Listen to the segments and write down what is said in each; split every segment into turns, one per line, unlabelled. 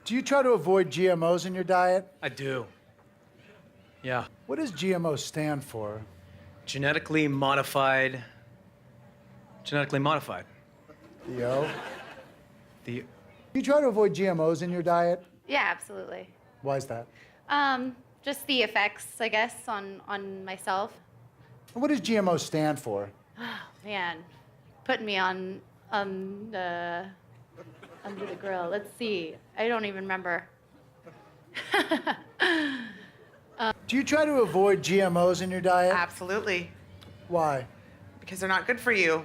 Do you try to avoid GMOs in your diet?
I do. Yeah.
What does GMO stand for?
Genetically modified. Genetically modified.
Theo?
The
Do you try to avoid GMOs in your diet?
Yeah, absolutely.
Why is that?
Just the effects, I guess, on myself.
What does GMO stand for?
Man, putting me on the under the grill. Let's see. I don't even remember.
Do you try to avoid GMOs in your diet?
Absolutely,
Why?
because they're not good for you.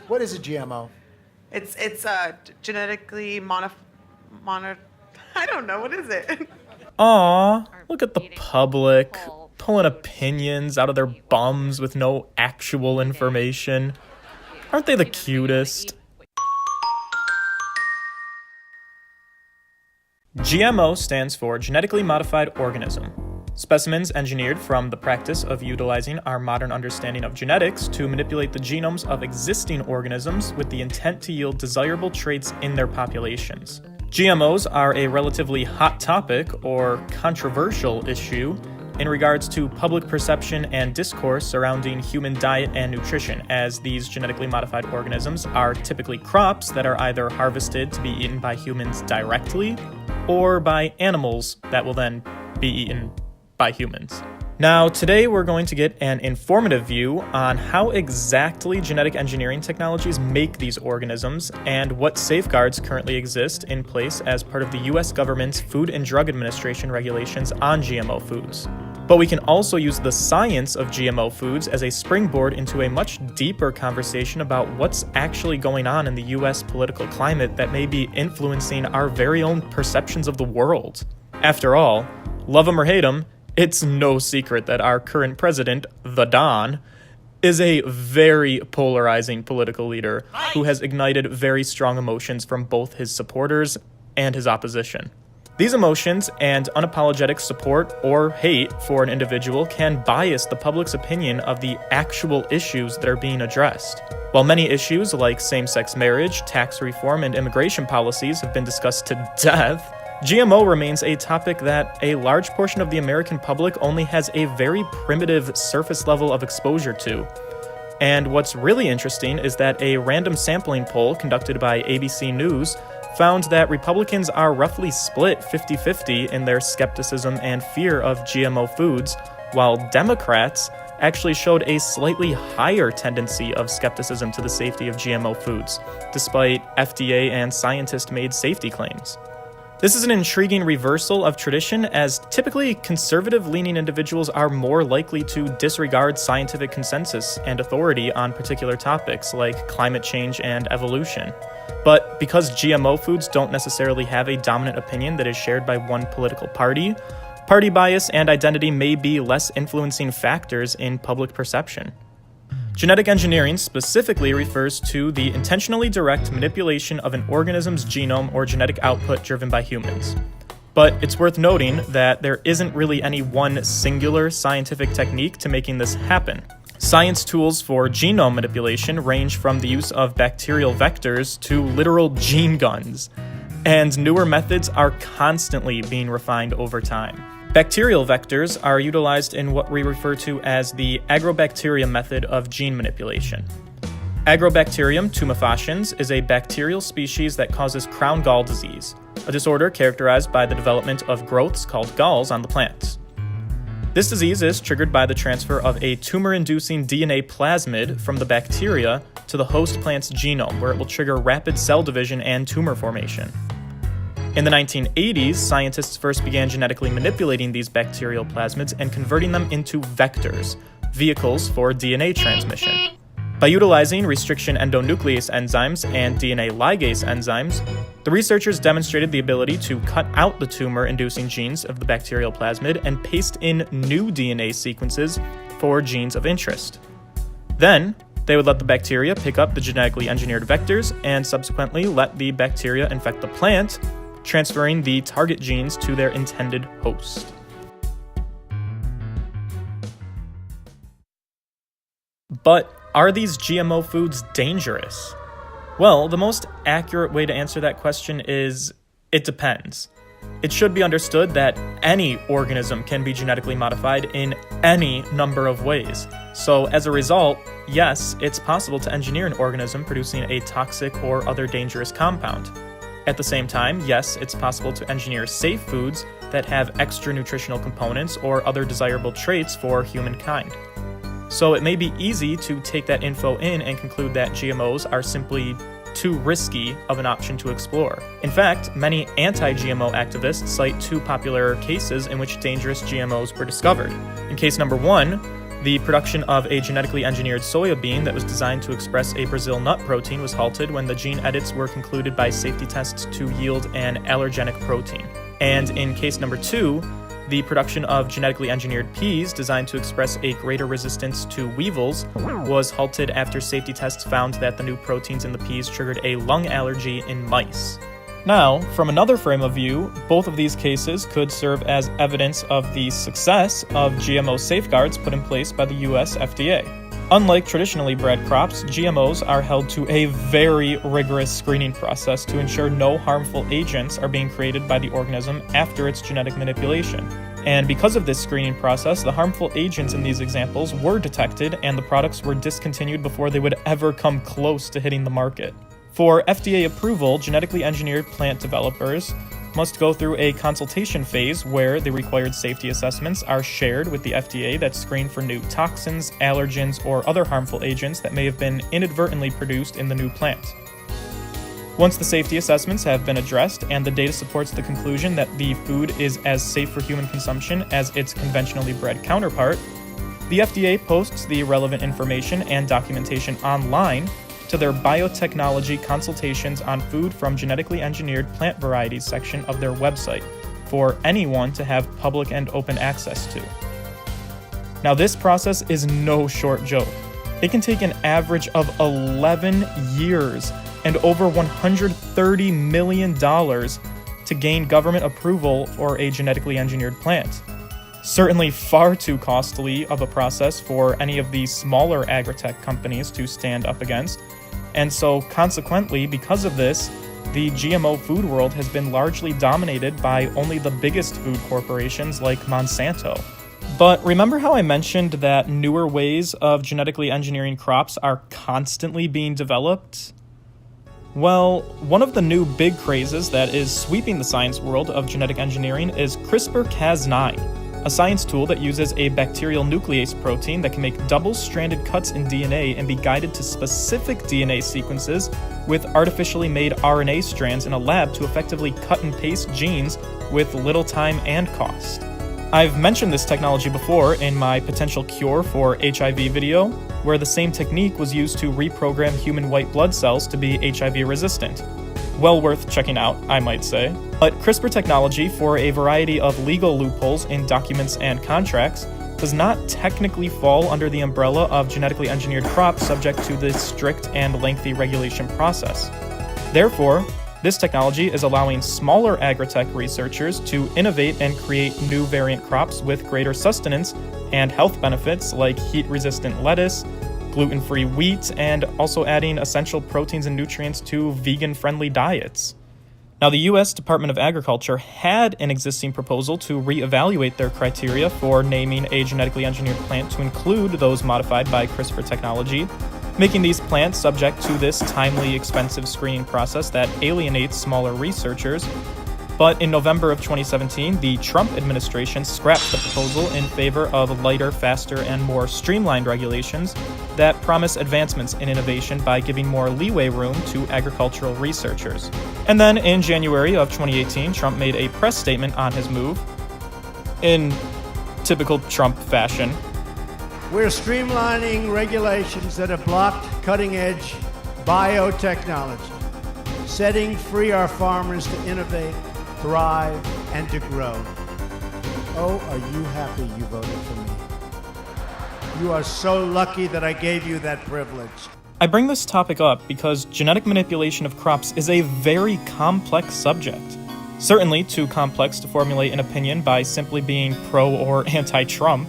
What is a GMO?
It's genetically I don't know, what is it?
Aw, look at the public pulling opinions out of their bums with no actual information. Aren't they the cutest? GMO stands for Genetically Modified Organism. Specimens engineered from the practice of utilizing our modern understanding of genetics to manipulate the genomes of existing organisms with the intent to yield desirable traits in their populations. GMOs are a relatively hot topic or controversial issue in regards to public perception and discourse surrounding human diet and nutrition, as these genetically modified organisms are typically crops that are either harvested to be eaten by humans directly or by animals that will then be eaten by humans. Now, today we're going to get an informative view on how exactly genetic engineering technologies make these organisms and what safeguards currently exist in place as part of the US government's Food and Drug Administration regulations on GMO foods. But we can also use the science of GMO foods as a springboard into a much deeper conversation about what's actually going on in the US political climate that may be influencing our very own perceptions of the world. After all, love 'em or hate 'em, it's no secret that our current president, the Don, is a very polarizing political leader who has ignited very strong emotions from both his supporters and his opposition. These emotions and unapologetic support or hate for an individual can bias the public's opinion of the actual issues that are being addressed. While many issues like same-sex marriage, tax reform, and immigration policies have been discussed to death, GMO remains a topic that a large portion of the American public only has a very primitive surface level of exposure to. And what's really interesting is that a random sampling poll conducted by ABC News found that Republicans are roughly split 50-50 in their skepticism and fear of GMO foods, while Democrats actually showed a slightly higher tendency of skepticism to the safety of GMO foods, despite FDA and scientist-made safety claims. This is an intriguing reversal of tradition, as typically conservative-leaning individuals are more likely to disregard scientific consensus and authority on particular topics like climate change and evolution. But because GMO foods don't necessarily have a dominant opinion that is shared by one political party, party bias and identity may be less influencing factors in public perception. Genetic engineering specifically refers to the intentionally direct manipulation of an organism's genome or genetic output driven by humans. But it's worth noting that there isn't really any one singular scientific technique to making this happen. Science tools for genome manipulation range from the use of bacterial vectors to literal gene guns, and newer methods are constantly being refined over time. Bacterial vectors are utilized in what we refer to as the agrobacterium method of gene manipulation. Agrobacterium tumefaciens is a bacterial species that causes crown gall disease, a disorder characterized by the development of growths called galls on the plants. This disease is triggered by the transfer of a tumor-inducing DNA plasmid from the bacteria to the host plant's genome, where it will trigger rapid cell division and tumor formation. In the 1980s, scientists first began genetically manipulating these bacterial plasmids and converting them into vectors, vehicles for DNA transmission. By utilizing restriction endonuclease enzymes and DNA ligase enzymes, the researchers demonstrated the ability to cut out the tumor-inducing genes of the bacterial plasmid and paste in new DNA sequences for genes of interest. Then, they would let the bacteria pick up the genetically engineered vectors and subsequently let the bacteria infect the plant, transferring the target genes to their intended host. But are these GMO foods dangerous? Well, the most accurate way to answer that question is it depends. It should be understood that any organism can be genetically modified in any number of ways. So as a result, yes, it's possible to engineer an organism producing a toxic or other dangerous compound. At the same time, yes, it's possible to engineer safe foods that have extra nutritional components or other desirable traits for humankind. So it may be easy to take that info in and conclude that GMOs are simply too risky of an option to explore. In fact, many anti-GMO activists cite two popular cases in which dangerous GMOs were discovered. In case number one, the production of a genetically engineered soya bean that was designed to express a Brazil nut protein was halted when the gene edits were concluded by safety tests to yield an allergenic protein. And in case number two, the production of genetically engineered peas designed to express a greater resistance to weevils was halted after safety tests found that the new proteins in the peas triggered a lung allergy in mice. Now, from another frame of view, both of these cases could serve as evidence of the success of GMO safeguards put in place by the US FDA. Unlike traditionally bred crops, GMOs are held to a very rigorous screening process to ensure no harmful agents are being created by the organism after its genetic manipulation. And because of this screening process, the harmful agents in these examples were detected and the products were discontinued before they would ever come close to hitting the market. For FDA approval, genetically engineered plant developers must go through a consultation phase where the required safety assessments are shared with the FDA that screen for new toxins, allergens, or other harmful agents that may have been inadvertently produced in the new plant. Once the safety assessments have been addressed and the data supports the conclusion that the food is as safe for human consumption as its conventionally bred counterpart, the FDA posts the relevant information and documentation online to their biotechnology consultations on food from genetically engineered plant varieties section of their website for anyone to have public and open access to. Now, this process is no short joke. It can take an average of 11 years and over $130 million to gain government approval for a genetically engineered plant. Certainly far too costly of a process for any of these smaller agritech companies to stand up against. And so consequently, because of this, the GMO food world has been largely dominated by only the biggest food corporations like Monsanto. But remember how I mentioned that newer ways of genetically engineering crops are constantly being developed? Well, one of the new big crazes that is sweeping the science world of genetic engineering is CRISPR-Cas9, a science tool that uses a bacterial nuclease protein that can make double-stranded cuts in DNA and be guided to specific DNA sequences with artificially made RNA strands in a lab to effectively cut and paste genes with little time and cost. I've mentioned this technology before in my potential cure for HIV video, where the same technique was used to reprogram human white blood cells to be HIV resistant. Well worth checking out, I might say. But CRISPR technology, for a variety of legal loopholes in documents and contracts, does not technically fall under the umbrella of genetically engineered crops subject to this strict and lengthy regulation process. Therefore, this technology is allowing smaller agritech researchers to innovate and create new variant crops with greater sustenance and health benefits like heat-resistant lettuce, gluten-free wheat, and also adding essential proteins and nutrients to vegan-friendly diets. Now, the U.S. Department of Agriculture had an existing proposal to reevaluate their criteria for naming a genetically engineered plant to include those modified by CRISPR technology, making these plants subject to this timely, expensive screening process that alienates smaller researchers. But in November of 2017, the Trump administration scrapped the proposal in favor of lighter, faster, and more streamlined regulations that promise advancements in innovation by giving more leeway room to agricultural researchers. And then in January of 2018, Trump made a press statement on his move. In typical Trump fashion,
We're streamlining regulations that have blocked cutting-edge biotechnology, setting free our farmers to innovate, thrive, and to grow. Oh, are you happy you voted for me? You are so lucky that I gave you that privilege.
I bring this topic up because genetic manipulation of crops is a very complex subject. Certainly too complex to formulate an opinion by simply being pro or anti-Trump.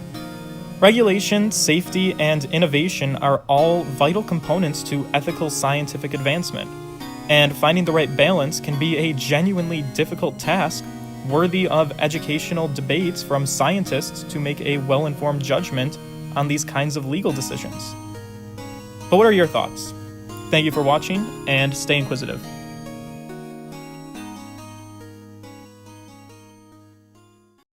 Regulation, safety, and innovation are all vital components to ethical scientific advancement. And finding the right balance can be a genuinely difficult task, worthy of educational debates from scientists to make a well-informed judgment on these kinds of legal decisions. But what are your thoughts? Thank you for watching, and stay inquisitive.